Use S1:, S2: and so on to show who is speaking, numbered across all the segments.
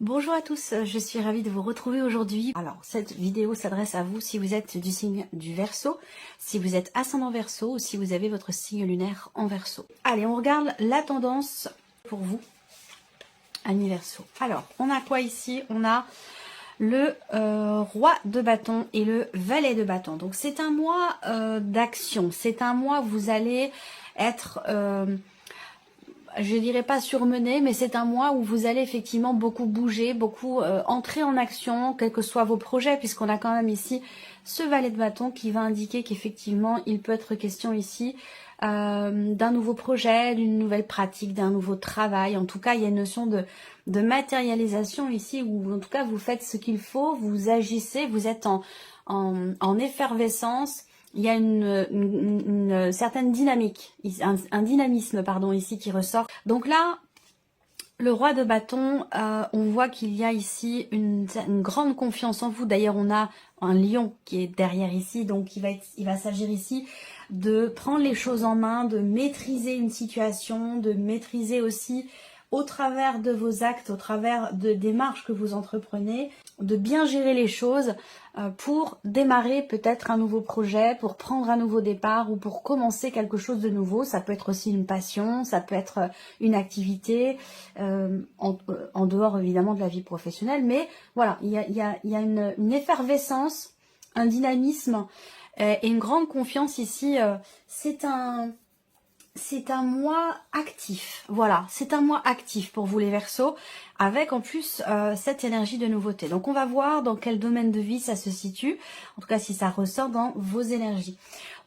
S1: Bonjour à tous, je suis ravie de vous retrouver aujourd'hui. Alors, cette vidéo s'adresse à vous si vous êtes du signe du Verseau, si vous êtes ascendant Verseau ou si vous avez votre signe lunaire en Verseau. Allez, on regarde la tendance pour vous, amis Verseau. Alors, on a quoi ici? On a le roi de bâton et le valet de bâton. Donc, c'est un mois d'action. C'est un mois où vous allez être... je dirais pas surmené, mais c'est un mois où vous allez effectivement beaucoup bouger, beaucoup entrer en action, quels que soient vos projets, puisqu'on a quand même ici ce valet de bâton qui va indiquer qu'effectivement, il peut être question ici d'un nouveau projet, d'une nouvelle pratique, d'un nouveau travail. En tout cas, il y a une notion de matérialisation ici, où en tout cas, vous faites ce qu'il faut, vous agissez, vous êtes en effervescence. Il y a une certaine dynamique, un dynamisme pardon ici qui ressort. Donc là, le roi de bâton, on voit qu'il y a ici une grande confiance en vous. D'ailleurs, on a un lion qui est derrière ici, donc il va s'agir ici de prendre les choses en main, de maîtriser une situation, de maîtriser aussi au travers de vos actes, au travers de démarches que vous entreprenez, de bien gérer les choses pour démarrer peut-être un nouveau projet, pour prendre un nouveau départ ou pour commencer quelque chose de nouveau. Ça peut être aussi une passion, ça peut être une activité en dehors évidemment de la vie professionnelle. Mais voilà, il y a une effervescence, un dynamisme et une grande confiance ici. C'est un mois actif, voilà, c'est un mois actif pour vous les Verseaux, avec en plus cette énergie de nouveauté. Donc on va voir dans quel domaine de vie ça se situe, en tout cas si ça ressort dans vos énergies.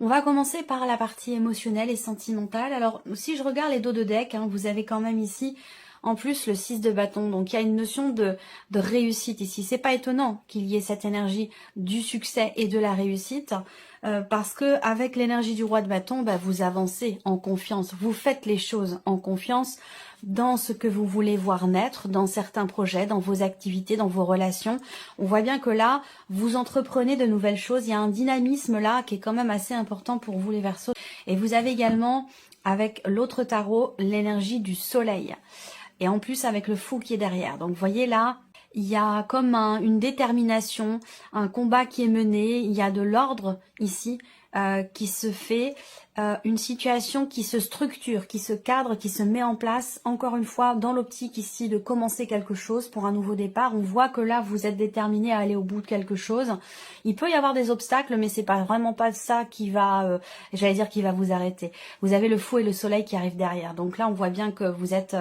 S1: On va commencer par la partie émotionnelle et sentimentale. Alors si je regarde les dos de deck, hein, vous avez quand même ici en plus le 6 de bâton, donc il y a une notion de réussite ici. C'est pas étonnant qu'il y ait cette énergie du succès et de la réussite, parce que avec l'énergie du roi de bâton, vous avancez en confiance, vous faites les choses en confiance dans ce que vous voulez voir naître, dans certains projets, dans vos activités, dans vos relations. On voit bien que là, vous entreprenez de nouvelles choses, il y a un dynamisme là qui est quand même assez important pour vous les Verseaux. Et vous avez également, avec l'autre tarot, l'énergie du soleil. Et en plus avec le fou qui est derrière. Donc vous voyez là, il y a comme une détermination, un combat qui est mené, il y a de l'ordre ici qui se fait, une situation qui se structure, qui se cadre, qui se met en place, encore une fois dans l'optique ici de commencer quelque chose pour un nouveau départ. On voit que là vous êtes déterminé à aller au bout de quelque chose. Il peut y avoir des obstacles, mais c'est pas vraiment pas ça qui va, j'allais dire qui va vous arrêter. Vous avez le fou et le soleil qui arrivent derrière. Donc là on voit bien que vous êtes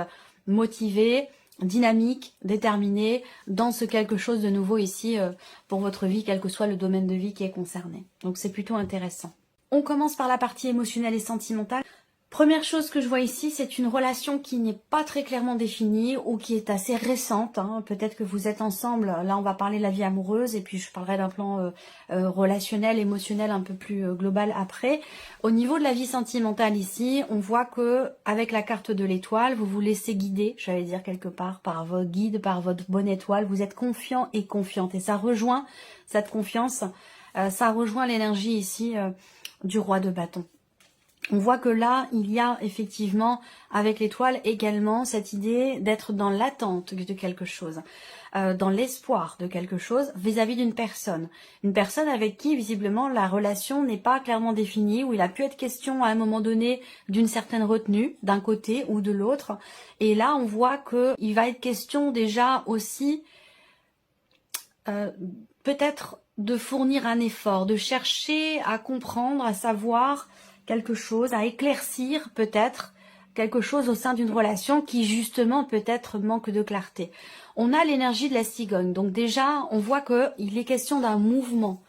S1: motivé, dynamique, déterminé dans ce quelque chose de nouveau ici pour votre vie, quel que soit le domaine de vie qui est concerné. Donc c'est plutôt intéressant. On commence par la partie émotionnelle et sentimentale. Première chose que je vois ici, c'est une relation qui n'est pas très clairement définie ou qui est assez récente. Hein. Peut-être que vous êtes ensemble, là on va parler de la vie amoureuse et puis je parlerai d'un plan relationnel, émotionnel un peu plus global après. Au niveau de la vie sentimentale ici, on voit que avec la carte de l'étoile, vous vous laissez guider, j'allais dire quelque part, par votre guide, par votre bonne étoile. Vous êtes confiant et confiante et ça rejoint cette confiance, ça rejoint l'énergie ici du roi de bâton. On voit que là, il y a effectivement, avec l'étoile également, cette idée d'être dans l'attente de quelque chose, dans l'espoir de quelque chose vis-à-vis d'une personne. Une personne avec qui, visiblement, la relation n'est pas clairement définie, où il a pu être question à un moment donné d'une certaine retenue, d'un côté ou de l'autre. Et là, on voit qu'il va être question déjà aussi, peut-être de fournir un effort, de chercher à comprendre, à savoir quelque chose, à éclaircir peut-être quelque chose au sein d'une relation qui justement peut-être manque de clarté. On a l'énergie de la cigogne, donc déjà on voit qu'il est question d'un mouvement,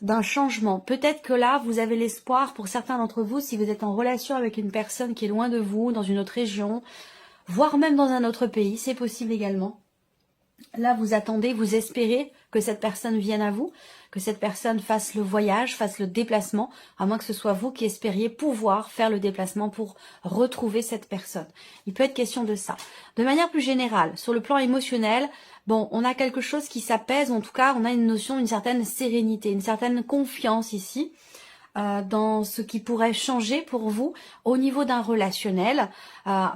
S1: d'un changement. Peut-être que là vous avez l'espoir pour certains d'entre vous, si vous êtes en relation avec une personne qui est loin de vous, dans une autre région, voire même dans un autre pays, c'est possible également. Là, vous attendez, vous espérez que cette personne vienne à vous, que cette personne fasse le voyage, fasse le déplacement, à moins que ce soit vous qui espériez pouvoir faire le déplacement pour retrouver cette personne. Il peut être question de ça. De manière plus générale, sur le plan émotionnel, bon, on a quelque chose qui s'apaise, en tout cas, on a une notion d'une certaine sérénité, une certaine confiance ici, dans ce qui pourrait changer pour vous au niveau d'un relationnel.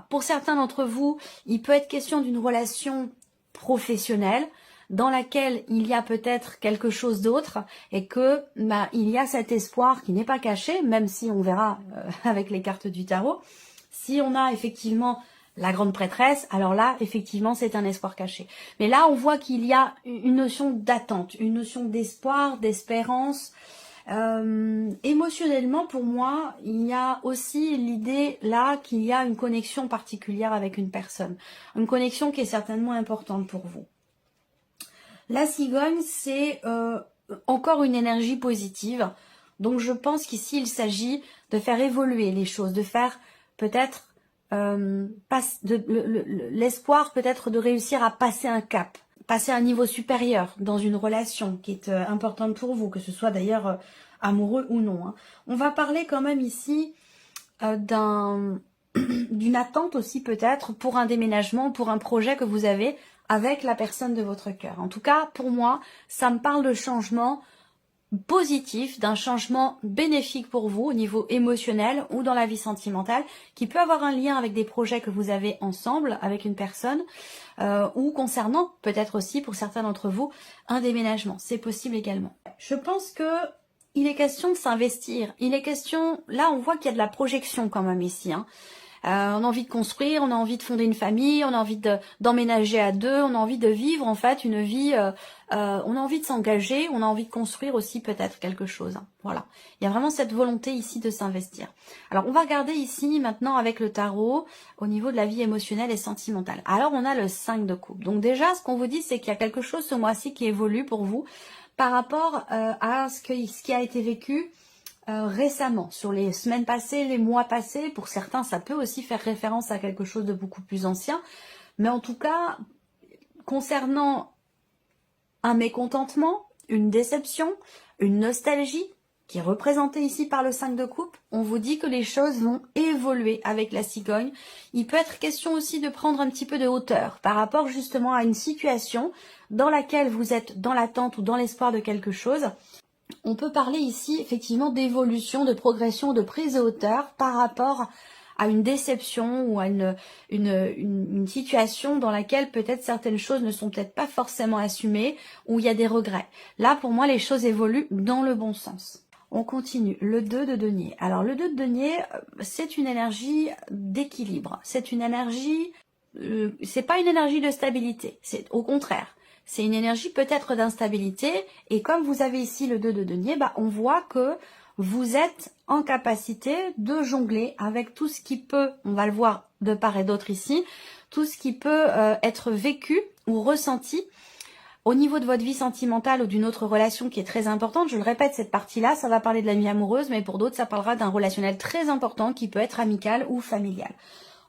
S1: Pour certains d'entre vous, il peut être question d'une relation professionnelle dans laquelle il y a peut-être quelque chose d'autre et que il y a cet espoir qui n'est pas caché, même si on verra avec les cartes du tarot. Si on a effectivement la grande prêtresse, alors là, effectivement, c'est un espoir caché. Mais là, on voit qu'il y a une notion d'attente, une notion d'espoir, d'espérance. Émotionnellement, pour moi, il y a aussi l'idée là qu'il y a une connexion particulière avec une personne. Une connexion qui est certainement importante pour vous. La cigogne, c'est encore une énergie positive. Donc, je pense qu'ici, il s'agit de faire évoluer les choses, de faire peut-être l'espoir peut-être de réussir à passer un cap, passer à un niveau supérieur dans une relation qui est importante pour vous, que ce soit d'ailleurs amoureux ou non. Hein. On va parler quand même ici d'une attente aussi peut-être pour un déménagement, pour un projet que vous avez avec la personne de votre cœur. En tout cas, pour moi, ça me parle de changement positif, d'un changement bénéfique pour vous au niveau émotionnel ou dans la vie sentimentale, qui peut avoir un lien avec des projets que vous avez ensemble avec une personne ou concernant peut-être aussi pour certains d'entre vous un déménagement. C'est possible également. Je pense que il est question de s'investir. Il est question, là on voit qu'il y a de la projection quand même ici. Hein. On a envie de construire, on a envie de fonder une famille, on a envie d'emménager à deux, on a envie de vivre en fait une vie, on a envie de s'engager, on a envie de construire aussi peut-être quelque chose. Hein. Voilà, il y a vraiment cette volonté ici de s'investir. Alors on va regarder ici maintenant avec le tarot au niveau de la vie émotionnelle et sentimentale. Alors on a le 5 de coupe. Donc déjà ce qu'on vous dit c'est qu'il y a quelque chose ce mois-ci qui évolue pour vous par rapport à ce qui a été vécu récemment, sur les semaines passées, les mois passés. Pour certains, ça peut aussi faire référence à quelque chose de beaucoup plus ancien. Mais en tout cas, concernant un mécontentement, une déception, une nostalgie, qui est représentée ici par le 5 de coupe, on vous dit que les choses vont évoluer avec la cigogne. Il peut être question aussi de prendre un petit peu de hauteur par rapport justement à une situation dans laquelle vous êtes dans l'attente ou dans l'espoir de quelque chose. On peut parler ici effectivement d'évolution, de progression, de prise de hauteur par rapport à une déception ou à une situation dans laquelle peut-être certaines choses ne sont peut-être pas forcément assumées, où il y a des regrets. Là, pour moi, les choses évoluent dans le bon sens. On continue. Le 2 de denier. Alors, le 2 de denier, c'est une énergie d'équilibre. C'est une énergie, c'est pas une énergie de stabilité. C'est au contraire. C'est une énergie peut-être d'instabilité. Et comme vous avez ici le 2 de denier, on voit que vous êtes en capacité de jongler avec tout ce qui peut, on va le voir de part et d'autre ici, tout ce qui peut être vécu ou ressenti au niveau de votre vie sentimentale ou d'une autre relation qui est très importante. Je le répète, cette partie-là, ça va parler de la vie amoureuse, mais pour d'autres, ça parlera d'un relationnel très important qui peut être amical ou familial.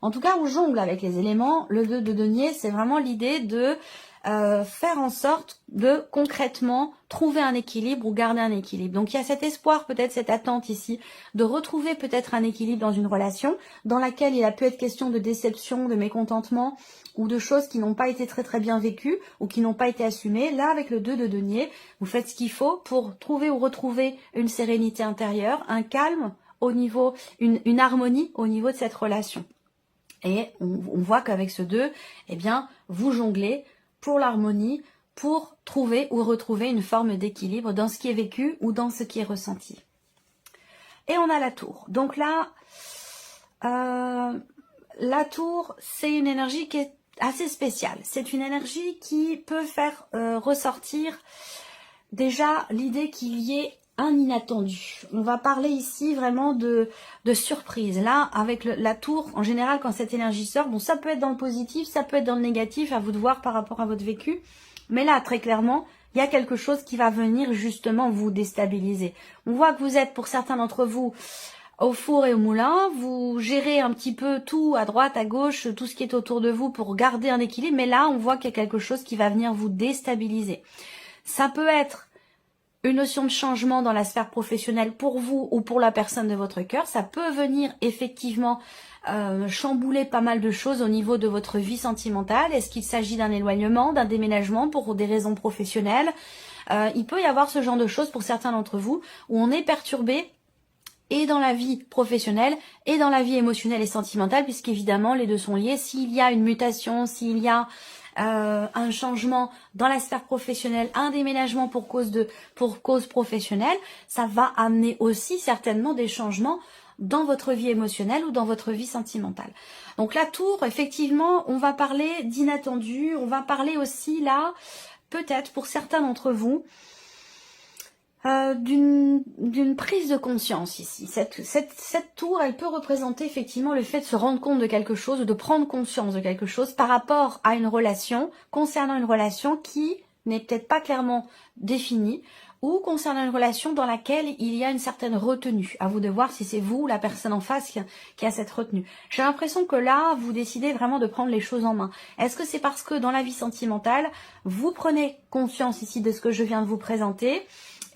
S1: En tout cas, on jongle avec les éléments. Le 2 de denier, c'est vraiment l'idée de faire en sorte de concrètement trouver un équilibre ou garder un équilibre. Donc il y a cet espoir, peut-être cette attente ici, de retrouver peut-être un équilibre dans une relation dans laquelle il a pu être question de déception, de mécontentement ou de choses qui n'ont pas été très très bien vécues ou qui n'ont pas été assumées. Là, avec le 2 de denier, vous faites ce qu'il faut pour trouver ou retrouver une sérénité intérieure, un calme au niveau, une harmonie au niveau de cette relation. Et on voit qu'avec ce 2, eh bien, vous jonglez pour l'harmonie, pour trouver ou retrouver une forme d'équilibre dans ce qui est vécu ou dans ce qui est ressenti. Et on a la tour. Donc là, la tour, c'est une énergie qui est assez spéciale. C'est une énergie qui peut faire ressortir déjà l'idée qu'il y ait un inattendu. On va parler ici vraiment de surprise. Là, avec la tour, en général, quand cette énergie sort, bon, ça peut être dans le positif, ça peut être dans le négatif, à vous de voir par rapport à votre vécu. Mais là, très clairement, il y a quelque chose qui va venir justement vous déstabiliser. On voit que vous êtes, pour certains d'entre vous, au four et au moulin, vous gérez un petit peu tout à droite, à gauche, tout ce qui est autour de vous pour garder un équilibre. Mais là, on voit qu'il y a quelque chose qui va venir vous déstabiliser. Ça peut être une notion de changement dans la sphère professionnelle pour vous ou pour la personne de votre cœur. Ça peut venir effectivement chambouler pas mal de choses au niveau de votre vie sentimentale. Est-ce qu'il s'agit d'un éloignement, d'un déménagement pour des raisons professionnelles? Il peut y avoir ce genre de choses pour certains d'entre vous où on est perturbé et dans la vie professionnelle et dans la vie émotionnelle et sentimentale, puisqu'évidemment les deux sont liés. S'il y a une mutation, s'il y a un changement dans la sphère professionnelle, un déménagement pour cause professionnelle, ça va amener aussi certainement des changements dans votre vie émotionnelle ou dans votre vie sentimentale. Donc la tour, effectivement, on va parler d'inattendu, on va parler aussi là, peut-être pour certains d'entre vous, d'une prise de conscience ici. Cette tour, elle peut représenter effectivement le fait de se rendre compte de quelque chose, ou de prendre conscience de quelque chose par rapport à une relation, concernant une relation qui n'est peut-être pas clairement définie, ou concernant une relation dans laquelle il y a une certaine retenue. À vous de voir si c'est vous ou la personne en face qui a cette retenue. J'ai l'impression que là, vous décidez vraiment de prendre les choses en main. Est-ce que c'est parce que dans la vie sentimentale, vous prenez conscience ici de ce que je viens de vous présenter,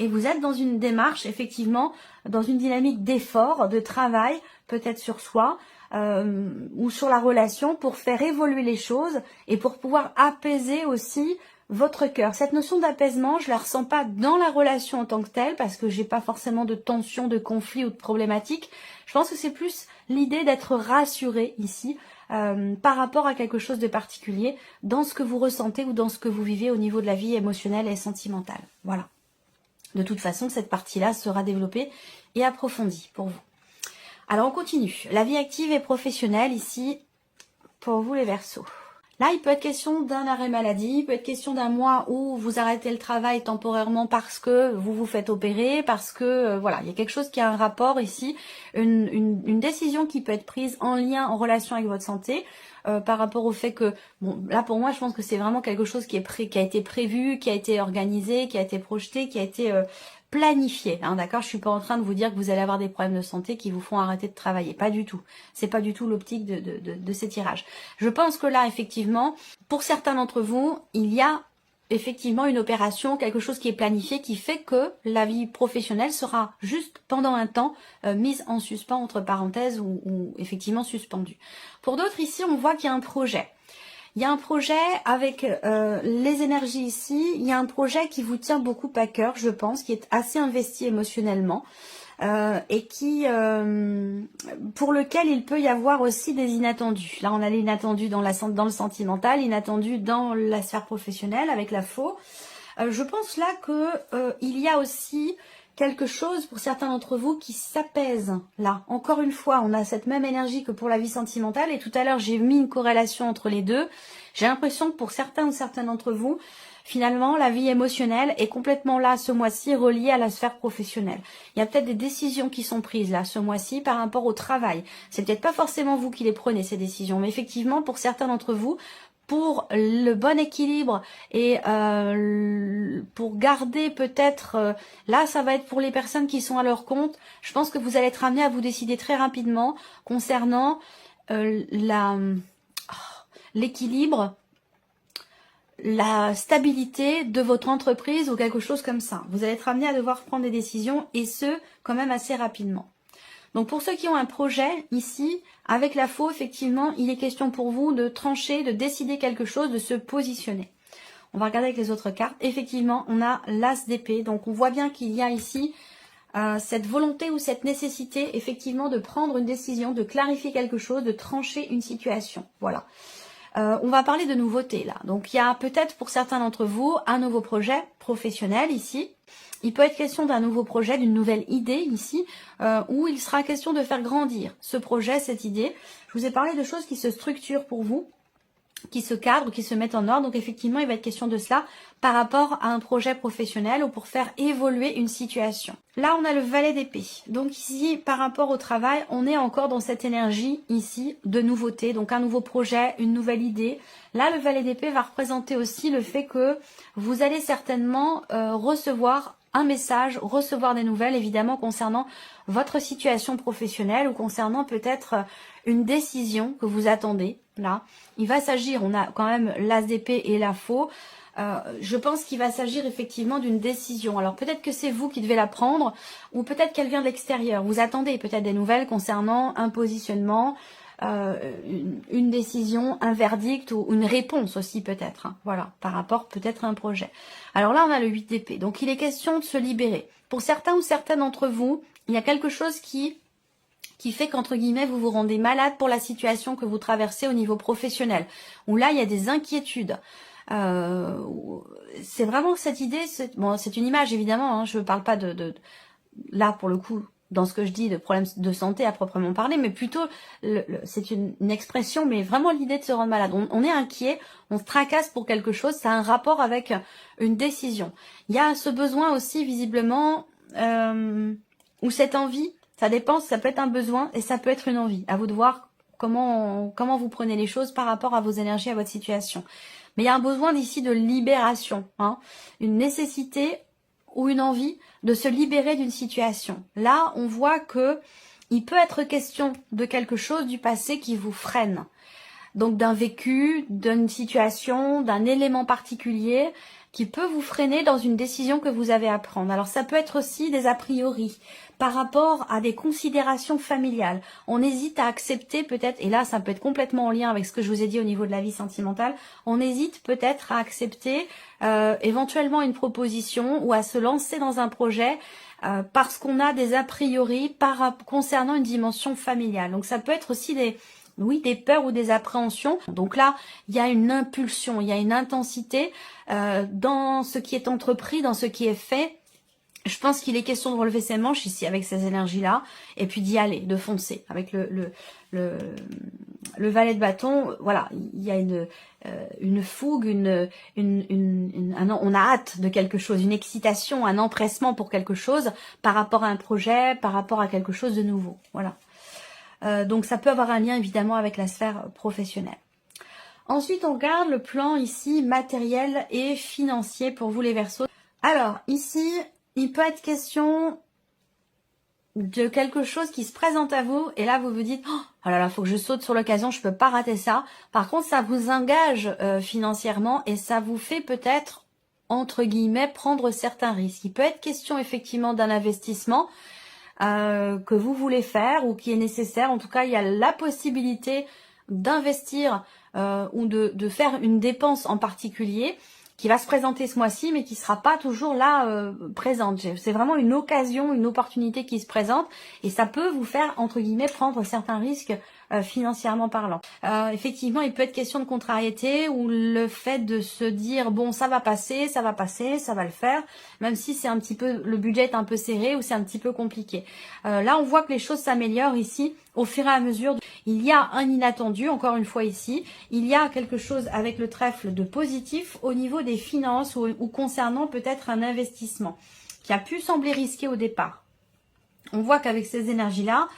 S1: et vous êtes dans une démarche, effectivement, dans une dynamique d'effort, de travail, peut-être sur soi, ou sur la relation, pour faire évoluer les choses et pour pouvoir apaiser aussi votre cœur. Cette notion d'apaisement, je la ressens pas dans la relation en tant que telle, parce que j'ai pas forcément de tension, de conflit ou de problématique. Je pense que c'est plus l'idée d'être rassuré ici, par rapport à quelque chose de particulier, dans ce que vous ressentez ou dans ce que vous vivez au niveau de la vie émotionnelle et sentimentale. Voilà. De toute façon, cette partie-là sera développée et approfondie pour vous. Alors, on continue. La vie active et professionnelle, ici, pour vous les Verseaux. Là, il peut être question d'un arrêt maladie, il peut être question d'un mois où vous arrêtez le travail temporairement parce que vous vous faites opérer, parce que, voilà, il y a quelque chose qui a un rapport ici, une décision qui peut être prise en lien, en relation avec votre santé, par rapport au fait que, bon, là pour moi, je pense que c'est vraiment quelque chose qui a été prévu, qui a été organisé, qui a été projeté, qui a été planifié, hein, d'accord? Je suis pas en train de vous dire que vous allez avoir des problèmes de santé qui vous font arrêter de travailler, pas du tout. C'est pas du tout l'optique de ces tirages. Je pense que là, effectivement, pour certains d'entre vous, il y a effectivement une opération, quelque chose qui est planifié, qui fait que la vie professionnelle sera juste pendant un temps mise en suspens, entre parenthèses, ou effectivement suspendue. Pour d'autres, ici, on voit qu'il y a un projet. Il y a un projet avec les énergies ici, il y a un projet qui vous tient beaucoup à cœur, je pense, qui est assez investi émotionnellement, et qui pour lequel il peut y avoir aussi des inattendus. Là, on a l'inattendu dans le sentimental, l'inattendu dans la sphère professionnelle avec la faux. Je pense là que il y a aussi quelque chose pour certains d'entre vous qui s'apaise là. Encore une fois, on a cette même énergie que pour la vie sentimentale, et tout à l'heure j'ai mis une corrélation entre les deux. J'ai l'impression que pour certains ou certaines d'entre vous, finalement, la vie émotionnelle est complètement là ce mois-ci, reliée à la sphère professionnelle. Il y a peut-être des décisions qui sont prises là ce mois-ci par rapport au travail. C'est peut-être pas forcément vous qui les prenez ces décisions, mais effectivement pour certains d'entre vous, pour le bon équilibre et pour garder peut-être, là ça va être pour les personnes qui sont à leur compte, je pense que vous allez être amené à vous décider très rapidement concernant l'équilibre, la stabilité de votre entreprise ou quelque chose comme ça. Vous allez être amené à devoir prendre des décisions, et ce, quand même assez rapidement. Donc pour ceux qui ont un projet, ici, avec la faux, effectivement, il est question pour vous de trancher, de décider quelque chose, de se positionner. On va regarder avec les autres cartes. Effectivement, on a l'As d'épée. Donc on voit bien qu'il y a ici cette volonté ou cette nécessité, effectivement, de prendre une décision, de clarifier quelque chose, de trancher une situation. Voilà. On va parler de nouveautés là. Donc il y a peut-être pour certains d'entre vous un nouveau projet professionnel ici. Il peut être question d'un nouveau projet, d'une nouvelle idée ici, où il sera question de faire grandir ce projet, cette idée. Je vous ai parlé de choses qui se structurent pour vous, qui se cadrent, qui se mettent en ordre. Donc effectivement, il va être question de cela par rapport à un projet professionnel ou pour faire évoluer une situation. Là, on a le valet d'épée. Donc ici, par rapport au travail, on est encore dans cette énergie ici de nouveauté. Donc un nouveau projet, une nouvelle idée. Là, le valet d'épée va représenter aussi le fait que vous allez certainement recevoir un message, recevoir des nouvelles évidemment concernant votre situation professionnelle ou concernant peut-être une décision que vous attendez. Là, il va s'agir, on a quand même l'As d'épée et la faux. Je pense qu'il va s'agir effectivement d'une décision. Alors peut-être que c'est vous qui devez la prendre, ou peut-être qu'elle vient de l'extérieur. Vous attendez peut-être des nouvelles concernant un positionnement, une décision, un verdict ou une réponse aussi peut-être. Hein, voilà, par rapport peut-être à un projet. Alors là, on a le 8 d'épée. Donc il est question de se libérer. Pour certains ou certaines d'entre vous, il y a quelque chose qui qui fait qu'entre guillemets, vous vous rendez malade pour la situation que vous traversez au niveau professionnel, où là, il y a des inquiétudes. C'est vraiment cette idée, bon, c'est une image évidemment, hein, je ne parle pas là pour le coup, dans ce que je dis, de problèmes de santé à proprement parler, mais plutôt, c'est une expression, mais vraiment l'idée de se rendre malade. On est inquiet, on se tracasse pour quelque chose, ça a un rapport avec une décision. Il y a ce besoin aussi, visiblement, ou cette envie, ça dépend, ça peut être un besoin et ça peut être une envie. À vous de voir comment vous prenez les choses par rapport à vos énergies, à votre situation. Mais il y a un besoin d'ici de libération, hein, une nécessité ou une envie de se libérer d'une situation. Là, on voit que il peut être question de quelque chose du passé qui vous freine. Donc d'un vécu, d'une situation, d'un élément particulier qui peut vous freiner dans une décision que vous avez à prendre. Alors ça peut être aussi des a priori par rapport à des considérations familiales. On hésite à accepter peut-être, et là ça peut être complètement en lien avec ce que je vous ai dit au niveau de la vie sentimentale, on hésite peut-être à accepter éventuellement une proposition ou à se lancer dans un projet parce qu'on a des a priori concernant une dimension familiale. Donc ça peut être aussi des peurs ou des appréhensions. Donc là, il y a une impulsion, il y a une intensité dans ce qui est entrepris, dans ce qui est fait. Je pense qu'il est question de relever ses manches ici avec ces énergies-là et puis d'y aller, de foncer. Avec le valet de bâton, voilà, il y a une fougue, on a hâte de quelque chose, une excitation, un empressement pour quelque chose par rapport à un projet, par rapport à quelque chose de nouveau. Voilà. Donc ça peut avoir un lien évidemment avec la sphère professionnelle. Ensuite, on regarde le plan ici matériel et financier pour vous les Verseaux. Alors ici, il peut être question de quelque chose qui se présente à vous et là vous vous dites oh là là, faut que je saute sur l'occasion, je peux pas rater ça. Par contre, ça vous engage financièrement et ça vous fait peut-être entre guillemets prendre certains risques. Il peut être question effectivement d'un investissement que vous voulez faire ou qui est nécessaire. En tout cas, il y a la possibilité d'investir ou de faire une dépense en particulier qui va se présenter ce mois-ci, mais qui sera pas toujours là présente. C'est vraiment une occasion, une opportunité qui se présente, et ça peut vous faire, entre guillemets, prendre certains risques financièrement parlant. Effectivement, il peut être question de contrariété, ou le fait de se dire, bon, ça va passer, ça va le faire, même si c'est un petit peu, le budget est un peu serré, ou c'est un petit peu compliqué. Là, on voit que les choses s'améliorent ici, au fur et à mesure. Il y a un inattendu, encore une fois ici, il y a quelque chose avec le trèfle de positif au niveau des finances ou concernant peut-être un investissement qui a pu sembler risqué au départ. On voit qu'avec ces énergies-là,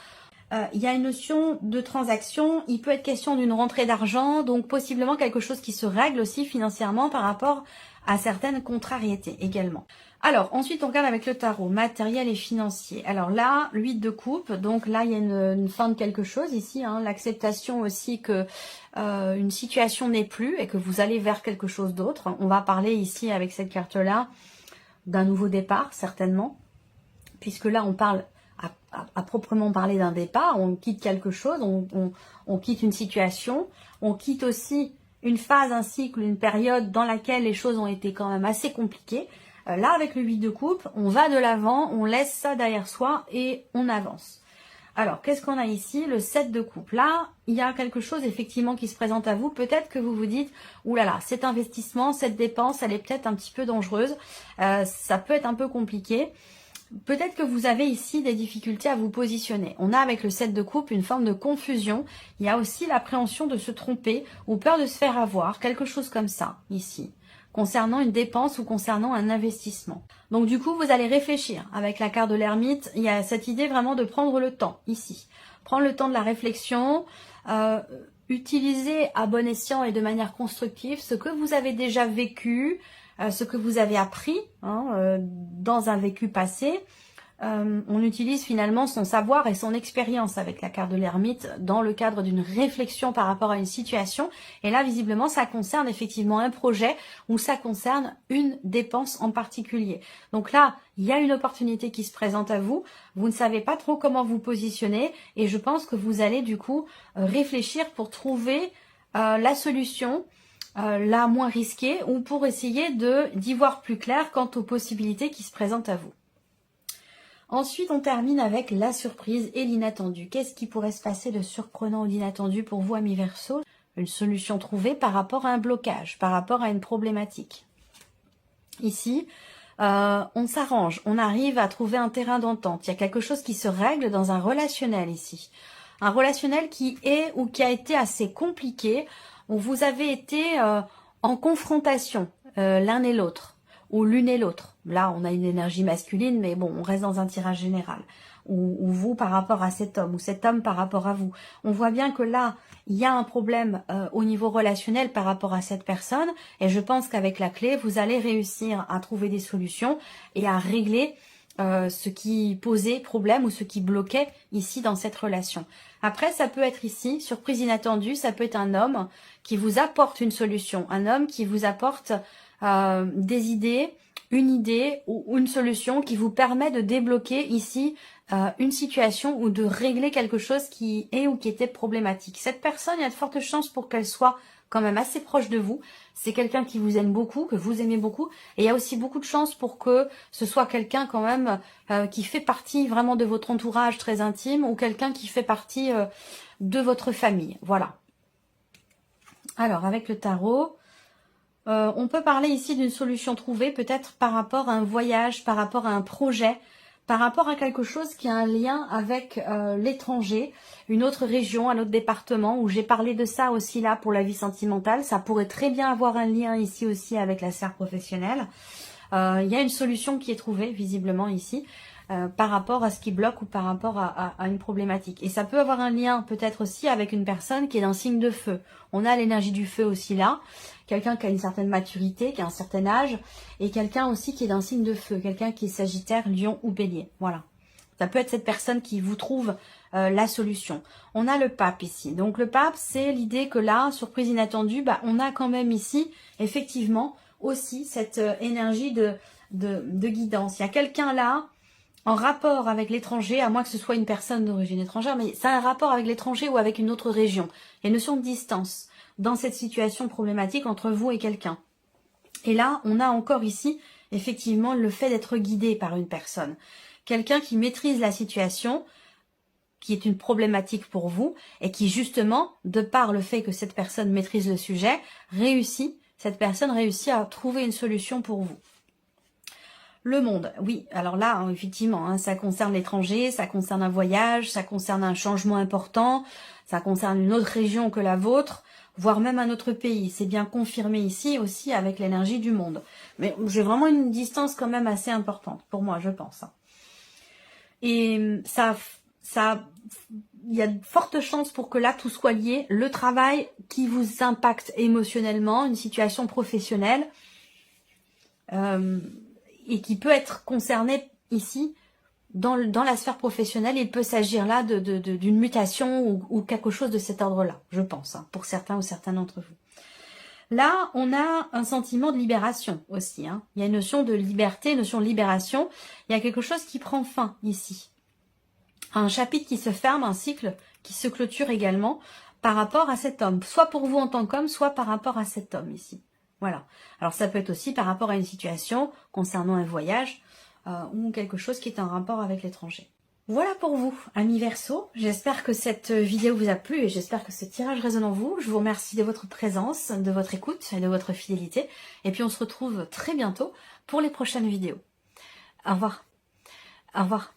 S1: il y a une notion de transaction, il peut être question d'une rentrée d'argent, donc possiblement quelque chose qui se règle aussi financièrement par rapport à certaines contrariétés également. Alors, ensuite, on regarde avec le tarot, matériel et financier. Alors là, 8 de coupe, donc là, il y a une fin de quelque chose ici, hein, l'acceptation aussi que une situation n'est plus et que vous allez vers quelque chose d'autre. On va parler ici, avec cette carte-là, d'un nouveau départ, certainement, puisque là, on parle à proprement parler d'un départ, on quitte quelque chose, on quitte une situation, on quitte aussi une phase, un cycle, une période dans laquelle les choses ont été quand même assez compliquées. Là, avec le 8 de coupe, on va de l'avant, on laisse ça derrière soi et on avance. Alors, qu'est-ce qu'on a ici? Le 7 de coupe. Là, il y a quelque chose effectivement qui se présente à vous. Peut-être que vous vous dites, oulala, cet investissement, cette dépense, elle est peut-être un petit peu dangereuse. Ça peut être un peu compliqué. Peut-être que vous avez ici des difficultés à vous positionner. On a avec le 7 de coupe une forme de confusion. Il y a aussi l'appréhension de se tromper ou peur de se faire avoir, quelque chose comme ça, ici, concernant une dépense ou concernant un investissement. Donc du coup, vous allez réfléchir. Avec la carte de l'ermite, il y a cette idée vraiment de prendre le temps, ici. Prendre le temps de la réflexion, utiliser à bon escient et de manière constructive ce que vous avez déjà vécu, ce que vous avez appris dans un vécu passé. On utilise finalement son savoir et son expérience avec la carte de l'ermite dans le cadre d'une réflexion par rapport à une situation. Et là, visiblement, ça concerne effectivement un projet ou ça concerne une dépense en particulier. Donc là, il y a une opportunité qui se présente à vous. Vous ne savez pas trop comment vous positionner et je pense que vous allez du coup réfléchir pour trouver la solution la moins risquée ou pour essayer d'y voir plus clair quant aux possibilités qui se présentent à vous. Ensuite, on termine avec la surprise et l'inattendu. Qu'est-ce qui pourrait se passer de surprenant ou d'inattendu pour vous, amis Verseau? Une solution trouvée par rapport à un blocage, par rapport à une problématique. Ici, on s'arrange, on arrive à trouver un terrain d'entente. Il y a quelque chose qui se règle dans un relationnel ici. Un relationnel qui est ou qui a été assez compliqué, où vous avez été en confrontation l'un et l'autre, ou l'une et l'autre. Là, on a une énergie masculine, mais bon, on reste dans un tirage général. Ou vous par rapport à cet homme, ou cet homme par rapport à vous. On voit bien que là, il y a un problème au niveau relationnel par rapport à cette personne, et je pense qu'avec la clé, vous allez réussir à trouver des solutions et à régler ce qui posait problème ou ce qui bloquait ici dans cette relation. Après, ça peut être ici, surprise inattendue, ça peut être un homme qui vous apporte une solution, un homme qui vous apporte des idées, une idée ou une solution qui vous permet de débloquer ici une situation ou de régler quelque chose qui est ou qui était problématique. Cette personne, il y a de fortes chances pour qu'elle soit quand même assez proche de vous. C'est quelqu'un qui vous aime beaucoup, que vous aimez beaucoup. Et il y a aussi beaucoup de chances pour que ce soit quelqu'un quand même qui fait partie vraiment de votre entourage très intime ou quelqu'un qui fait partie de votre famille. Voilà. Alors, avec le tarot, on peut parler ici d'une solution trouvée, peut-être par rapport à un voyage, par rapport à un projet, par rapport à quelque chose qui a un lien avec l'étranger, une autre région, un autre département, où j'ai parlé de ça aussi là pour la vie sentimentale. Ça pourrait très bien avoir un lien ici aussi avec la sphère professionnelle. Il y a une solution qui est trouvée visiblement ici par rapport à ce qui bloque ou par rapport à une problématique. Et ça peut avoir un lien peut-être aussi avec une personne qui est d'un signe de feu. On a l'énergie du feu aussi là. Quelqu'un qui a une certaine maturité, qui a un certain âge, et quelqu'un aussi qui est d'un signe de feu, quelqu'un qui est Sagittaire, Lion ou Bélier. Voilà. Ça peut être cette personne qui vous trouve la solution. On a le pape ici. Donc le pape, c'est l'idée que là, surprise inattendue, on a quand même ici, effectivement, aussi cette énergie de guidance. Il y a quelqu'un là, en rapport avec l'étranger, à moins que ce soit une personne d'origine étrangère, mais ça a un rapport avec l'étranger ou avec une autre région. Il y a une notion de distance dans cette situation problématique entre vous et quelqu'un. Et là, on a encore ici, effectivement, le fait d'être guidé par une personne. Quelqu'un qui maîtrise la situation, qui est une problématique pour vous, et qui justement, de par le fait que cette personne maîtrise le sujet, cette personne réussit à trouver une solution pour vous. Le monde, oui, alors là, effectivement, ça concerne l'étranger, ça concerne un voyage, ça concerne un changement important, ça concerne une autre région que la vôtre, voire même un autre pays. C'est bien confirmé ici aussi avec l'énergie du monde. Mais j'ai vraiment une distance quand même assez importante, pour moi, je pense. Et il y a de fortes chances pour que là, tout soit lié. Le travail qui vous impacte émotionnellement, une situation professionnelle, et qui peut être concerné ici dans la sphère professionnelle. Il peut s'agir là d'une mutation ou quelque chose de cet ordre-là, je pense, pour certains ou certains d'entre vous. Là, on a un sentiment de libération aussi. Il y a une notion de liberté, une notion de libération. Il y a quelque chose qui prend fin ici. Un chapitre qui se ferme, un cycle qui se clôture également par rapport à cet homme. Soit pour vous en tant qu'homme, soit par rapport à cet homme ici. Voilà. Alors ça peut être aussi par rapport à une situation concernant un voyage ou quelque chose qui est en rapport avec l'étranger. Voilà pour vous, amis Verseau. J'espère que cette vidéo vous a plu et j'espère que ce tirage résonne en vous. Je vous remercie de votre présence, de votre écoute et de votre fidélité. Et puis on se retrouve très bientôt pour les prochaines vidéos. Au revoir. Au revoir.